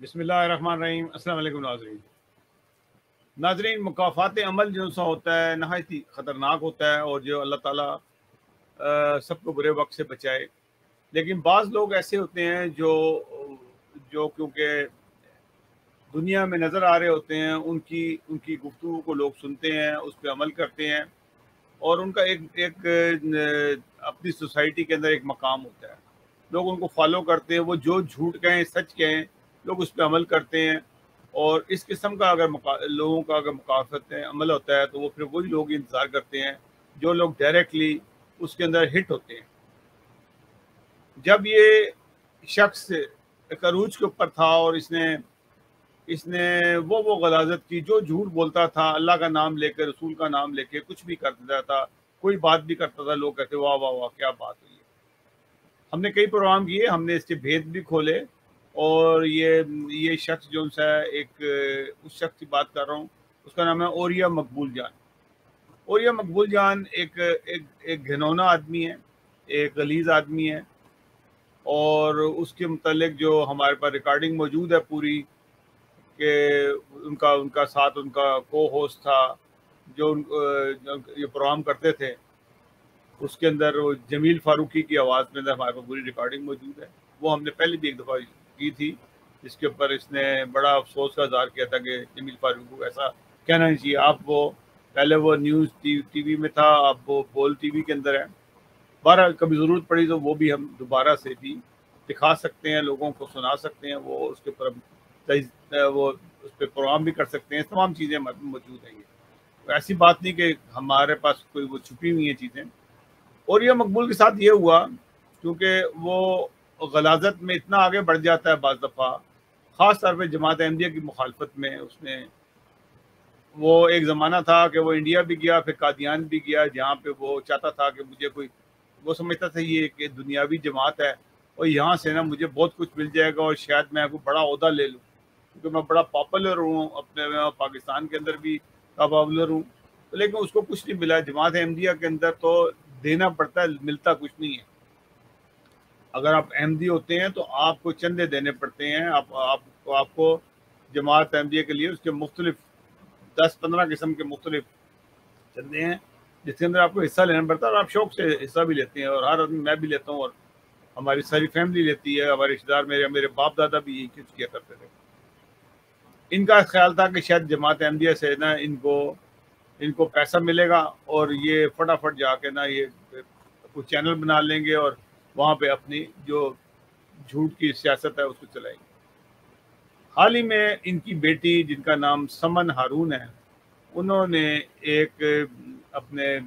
बिस्मिल्लाहिर्रहमानिर्रहीम। अस्सलाम वालेकुम नाज़रीन, मुकाफ़ात अमल जो सा होता है नहायत ही ख़तरनाक होता है और जो अल्लाह ताला सबको बुरे वक्त से बचाए। लेकिन बाज़ लोग ऐसे होते हैं जो जो क्योंकि दुनिया में नज़र आ रहे होते हैं, उनकी उनकी गुफ्तगू को लोग सुनते हैं, उस पर अमल करते हैं और उनका एक एक अपनी सोसाइटी के अंदर एक मकाम होता है। लोग उनको फॉलो करते हैं, वो जो झूठ कहें सच कहें, लोग उस पर अमल करते हैं। और इस किस्म का अगर लोगों का अगर मुकाफत अमल होता है तो वो फिर वही लोग इंतज़ार करते हैं जो लोग डायरेक्टली उसके अंदर हिट होते हैं। जब ये शख्स एक अरूज के ऊपर था और इसने इसने वो गलाजत की, जो झूठ बोलता था, अल्लाह का नाम लेकर, रसूल का नाम लेके कुछ भी कर देता था, कोई बात भी करता था, लोग कहते वाह वाह वाह क्या बात हुई है। हमने कई प्रोग्राम किए, हमने इसके भेद भी खोले और ये शख्स जो सा उस शख्स की बात कर रहा हूँ, उसका नाम है ओरिया मकबूल जान। ओरिया मकबूल जान एक घिनौना आदमी है, एक गलीज आदमी है और उसके मुतालिक जो हमारे पास रिकॉर्डिंग मौजूद है पूरी, कि उनका उनका साथ उनका को होस्ट था जो ये प्रोग्राम करते थे, उसके अंदर वो जमील फारूकी की आवाज़ में अंदर हमारे पास पूरी रिकॉर्डिंग मौजूद है। वो हमने पहले भी एक दफ़ा की थी, जिसके ऊपर इसने बड़ा अफसोस का इज़हार किया था कि जमील फारूकी को ऐसा कहना नहीं चाहिए। आप वो पहले वो न्यूज़ टीवी में था, अब वो बोल टीवी के अंदर है। बहरहाल कभी ज़रूरत पड़ी तो वो भी हम दोबारा से भी दिखा सकते हैं, लोगों को सुना सकते हैं, वो उसके ऊपर वो उस पर प्रोग्राम भी कर सकते हैं। तमाम चीज़ें मौजूद हैं। ये ऐसी बात नहीं कि हमारे पास कोई वो छुपी हुई हैं चीज़ें। और ये मकबूल के साथ ये हुआ, क्योंकि वो गलाजत में इतना आगे बढ़ जाता है बाज़ दफ़ा, ख़ास तौर पे जमात अहमदिया की मुखालफत में। उसने वो एक ज़माना था कि वो इंडिया भी गया, फिर कादियान भी गया, जहाँ पे वो चाहता था कि मुझे कोई, वो समझता था ये कि दुनियावी जमात है और यहाँ से ना मुझे बहुत कुछ मिल जाएगा और शायद मैं कोई बड़ा ओहदा ले लूँ, क्योंकि मैं बड़ा पॉपुलर हूँ, अपने पाकिस्तान के अंदर भी पॉपुलर हूँ। तो लेकिन उसको कुछ नहीं मिला। जमात अहमदिया के अंदर तो देना पड़ता है, मिलता कुछ नहीं है। अगर आप अहमदी होते हैं तो आपको चंदे देने पड़ते हैं। आपको जमात अहमदिया के लिए उसके मुख्तलिफ 10-15 किस्म के मुख्तलिफ चंदे हैं, जिसके अंदर आपको हिस्सा लेना पड़ता है और आप शौक से हिस्सा भी लेते हैं। और हर आदमी, मैं भी लेता हूँ और हमारी सारी फैमिली लेती है, हमारे रिश्तेदार, मेरे बाप दादा भी यही कुछ किया करते थे। इनका ख्याल था कि शायद जमात अहमदिया से ना इनको पैसा मिलेगा और ये फटाफट जाके ना ये कुछ चैनल बना लेंगे और वहाँ पे अपनी जो झूठ की सियासत है उसको चलाएंगे। हाल ही में इनकी बेटी, जिनका नाम समन हारून है, उन्होंने एक अपने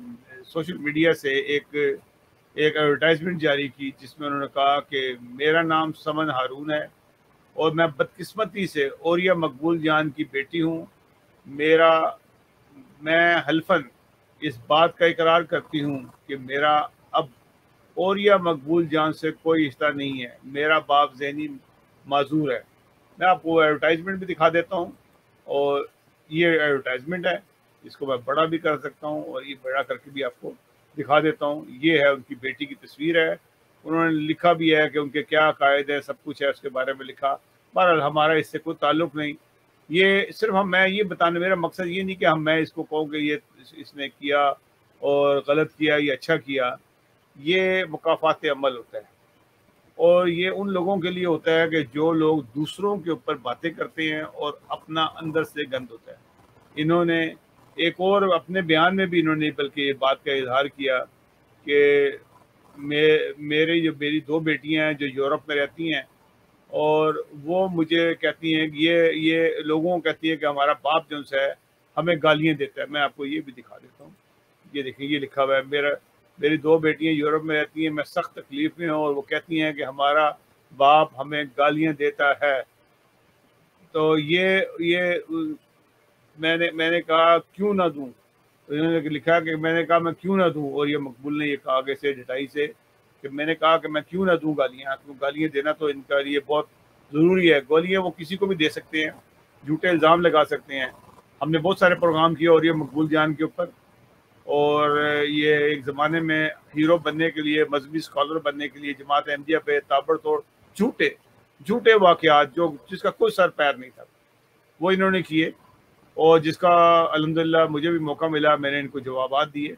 सोशल मीडिया से एक एडवर्टाइजमेंट जारी की, जिसमें उन्होंने कहा कि मेरा नाम समन हारून है और मैं बदकिस्मती से ओरिया मकबूल जान की बेटी हूँ। मैं हल्फन इस बात का इकरार करती हूँ कि मेरा अब ओरिया मकबूल जान से कोई रिश्ता नहीं है। मेरा बाप ज़हनी माजूर है। मैं आपको एडवर्टाइजमेंट भी दिखा देता हूँ और ये एडवर्टाइजमेंट है, इसको मैं बड़ा भी कर सकता हूँ और ये बड़ा करके भी आपको दिखा देता हूँ। ये है उनकी बेटी की तस्वीर है। उन्होंने लिखा भी है कि उनके क्या अकायद है, सब कुछ है उसके बारे में लिखा। बहरहाल हमारा इससे कोई ताल्लुक़ नहीं। ये सिर्फ मैं ये बताने, मेरा मकसद ये नहीं कि मैं इसको कहूँ कि ये इसने किया और गलत किया या अच्छा किया। ये मुकाफ़ात अमल होता है और ये उन लोगों के लिए होता है कि जो लोग दूसरों के ऊपर बातें करते हैं और अपना अंदर से गंद होता है। इन्होंने एक और अपने बयान में भी इन्होंने बल्कि ये बात का इजहार किया कि मेरी 2 बेटियां हैं जो यूरोप में रहती हैं और वो मुझे कहती हैं कि ये लोगों को कहती है कि हमारा बाप जो है हमें गालियाँ देता है। मैं आपको ये भी दिखा देता हूँ। ये देखिए, ये लिखा हुआ है, मेरी 2 बेटियां यूरोप में रहती हैं, मैं सख्त तकलीफ में हूँ और वो कहती हैं कि हमारा बाप हमें गालियाँ देता है। तो मैंने कहा क्यों ना दूं। तो इन्होंने लिखा कि मैंने कहा मैं क्यों ना दूं, और ये मकबूल ने ये कहा आगे से ढटाई से कि मैंने कहा कि मैं क्यों ना दूं गालियाँ, क्यों गालियाँ देना तो इनका लिए बहुत ज़रूरी है। गालियाँ वो किसी को भी दे सकते हैं, झूठे इल्ज़ाम लगा सकते हैं। हमने बहुत सारे प्रोग्राम किए और ये मकबूल जान के ऊपर, और ये एक ज़माने में हीरो बनने के लिए, मजहबी स्कॉलर बनने के लिए जमात अहमदिया पे ताबड़तोड़ झूठे جھوٹے واقعات جو جس کا کوئی سر پیر نہیں تھا وہ انہوں نے کیے، اور جس کا الحمدللہ مجھے بھی موقع ملا، میں نے ان کو جوابات دیے،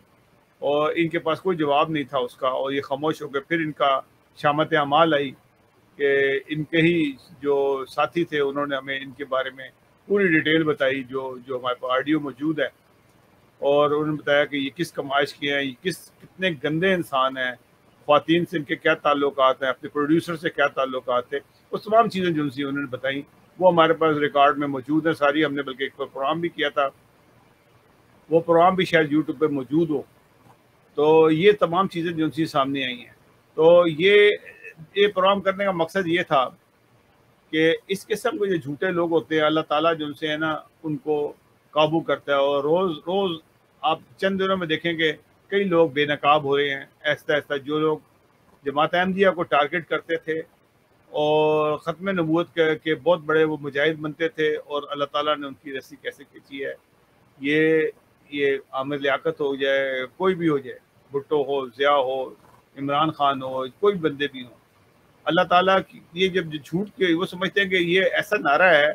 اور ان کے پاس کوئی جواب نہیں تھا اس کا، اور یہ خاموش ہو گئے۔ پھر ان کا شامت اعمال آئی کہ ان کے ہی جو ساتھی تھے انہوں نے ہمیں ان کے بارے میں پوری ڈیٹیل بتائی، جو جو ہمارے پاس آڈیو موجود ہے، اور انہوں نے بتایا کہ یہ کس کمائش کے ہیں، یہ کتنے گندے انسان ہیں، خواتین سے ان کے کیا تعلقات ہیں، اپنے پروڈیوسر سے کیا تعلقات تھے، وہ تمام چیزیں جو سی انہوں نے بتائیں، وہ ہمارے پاس ریکارڈ میں موجود ہیں ساری۔ ہم نے بلکہ ایک پروگرام بھی کیا تھا، وہ پروگرام بھی شاید یوٹیوب پہ موجود ہو۔ تو یہ تمام چیزیں جو سی سامنے آئی ہیں۔ تو یہ پروگرام کرنے کا مقصد یہ تھا کہ اس قسم کے جو جھوٹے لوگ ہوتے ہیں، اللہ تعالیٰ جو ان سے ہے نا ان کو قابو کرتا ہے، اور روز روز آپ چند دنوں میں دیکھیں کہ کئی لوگ بے نقاب ہو رہے ہیں ایسا ایسا، جو لوگ جماعت احمدیہ کو ٹارگٹ کرتے تھے اور ختم نبوت کے بہت بڑے وہ مجاہد بنتے تھے، اور اللہ تعالیٰ نے ان کی رسی کیسے کھینچی ہے۔ یہ عامر لیاقت ہو جائے، کوئی بھی ہو جائے، بھٹو ہو، ضیاء ہو، عمران خان ہو، کوئی بندے بھی ہوں، اللہ تعالیٰ کی یہ جب جھوٹ کے وہ سمجھتے ہیں کہ یہ ایسا نعرہ ہے،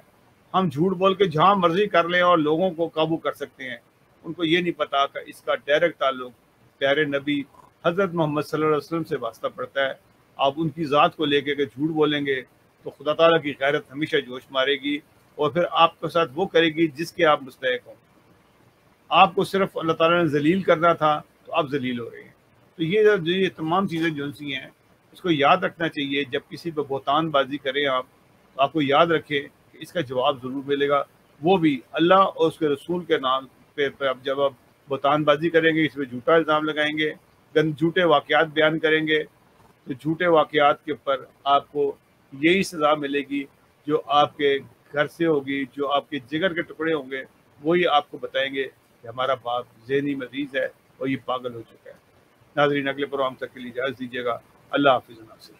ہم جھوٹ بول کے جہاں مرضی کر لیں اور لوگوں کو قابو کر سکتے ہیں۔ ان کو یہ نہیں پتا کہ اس کا ڈائریکٹ تعلق پیارے نبی حضرت محمد صلی اللہ علیہ وسلم سے واسطہ پڑتا ہے۔ آپ ان کی ذات کو لے کے کہ جھوٹ بولیں گے تو خدا تعالیٰ کی غیرت ہمیشہ جوش مارے گی، اور پھر آپ کے ساتھ وہ کرے گی جس کے آپ مستحق ہوں۔ آپ کو صرف اللہ تعالیٰ نے ذلیل کرنا تھا تو آپ ذلیل ہو رہے ہیں۔ تو یہ تمام چیزیں جو سی ہیں اس کو یاد رکھنا چاہیے۔ جب کسی پہ بہتان بازی کریں آپ، تو آپ کو یاد رکھیں کہ اس کا جواب ضرور ملے گا، وہ بھی اللہ اور اس کے رسول کے نام پہ۔ جب آپ بہتان بازی کریں گے، اس پہ جھوٹا الزام لگائیں گے، جھوٹے واقعات بیان کریں گے، تو جھوٹے واقعات کے اوپر آپ کو یہی سزا ملے گی جو آپ کے گھر سے ہوگی، جو آپ کے جگر کے ٹکڑے ہوں گے، وہی آپ کو بتائیں گے کہ ہمارا باپ ذہنی مریض ہے اور یہ پاگل ہو چکا ہے۔ ناظرین، اگلے پروگرام تک کے لیے اجازت دیجیے گا۔ اللہ حافظ ناصر۔